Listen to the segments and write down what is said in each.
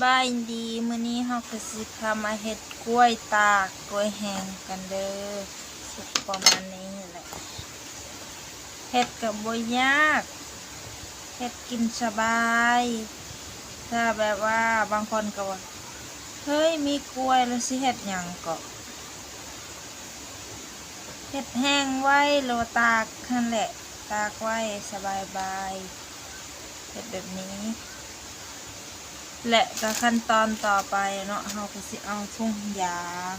บายดีมื้อนี้เฮาก็สิพามาเฮ็ดกล้วยตากกล้วยแห้งกันเด้อสุกประมาณนี้แหละเฮ็ดก็บ่ยากเฮ็ดกินสบายถ้าแบบว่าบางคนก็ว่าเฮ้ยมีกล้วยแล้วสิเฮ็ดหยังก็เฮ็ดแห้งไว้หรือว่าตากนั่นแหละตากไว้สบายๆเฮ็ดแบบนี้และก็ขั้นตอนต่อไปเนาะเราก็สิเอาทุ่งยาง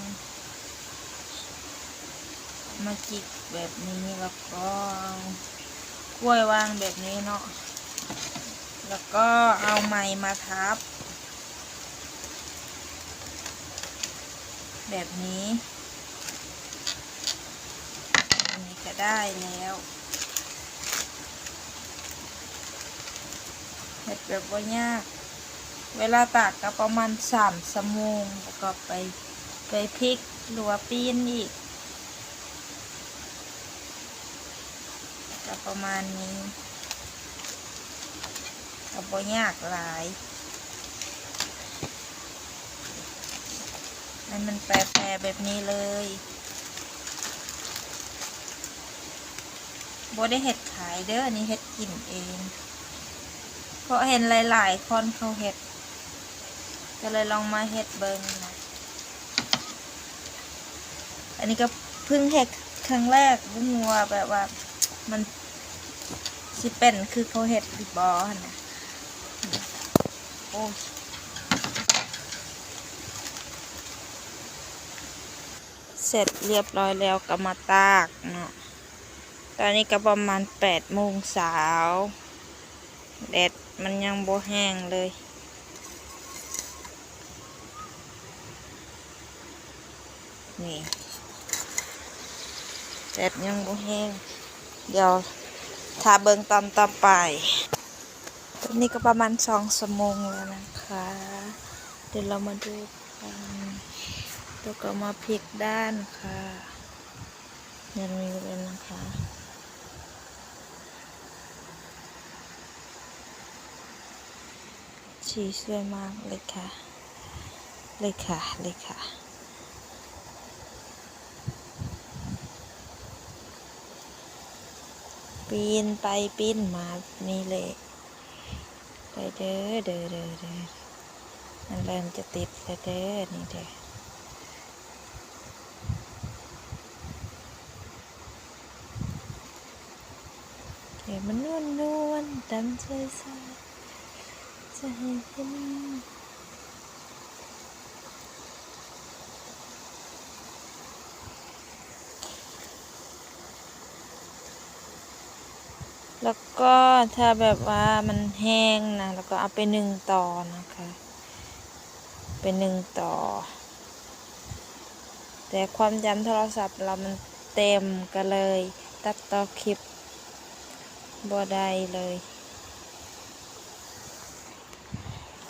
มาจิกแบบนี้แล้วก็กล้วยวางแบบนี้เนาะแล้วก็เอาไม้มาทับแบบนี้อันนี้ก็ได้แล้วเฮ็ดแบบว่ายากเวลาตากก็ประมาณ3 ชั่วโมงแล้วก็ไปพลิกหรือว่าปีนอีกก็ประมาณนี้ก็บ่ยากหลายให้มันแปรแบบนี้เลยบ่ได้เฮ็ดขายเด้อนี่เฮ็ดกินเองเพราะเห็นหลายๆคนเขาเฮ็ดก็เลยลองมาเฮ็ดเบิ่งนะอันนี้ก็เพิ่งเฮ็ดครั้งแรกบ่ฮู้ว่าแบบว่ามันสิเป็นคือเขาเฮ็ดหรือบ่นะโอ้เสร็จเรียบร้อยแล้วก็มาตากเนาะตอนนี้ก็ประมาณ8 โมงเช้าแดดมันยังบ่แห้งเลยนี่แดดยังบ่แห้งเดี๋ยวถ้าเบิ่งตอนต่อไปตอนนี้ก็ประมาณ2 ชั่วโมงแล้วนะคะเดี๋ยวเรามาดูกันแล้วก็มาพลิกด้านค่ะยังมีเลยนะคะสีสวยมากเลยค่ะปีนไปปีนมานี่เลยเด้อมันเริ่มจะติดเด้อนี่เด้อเดี๋ยวมันนวลตามใจจะให้เห็นแล้วก็ถ้าแบบว่ามันแห้งนะแล้วก็เอาไปนึ่งต่อนะคะไปนึ่งต่อแต่ความจำโทรศัพท์เรามันเต็มก็เลยตัดต่อคลิปบ่ได้เลย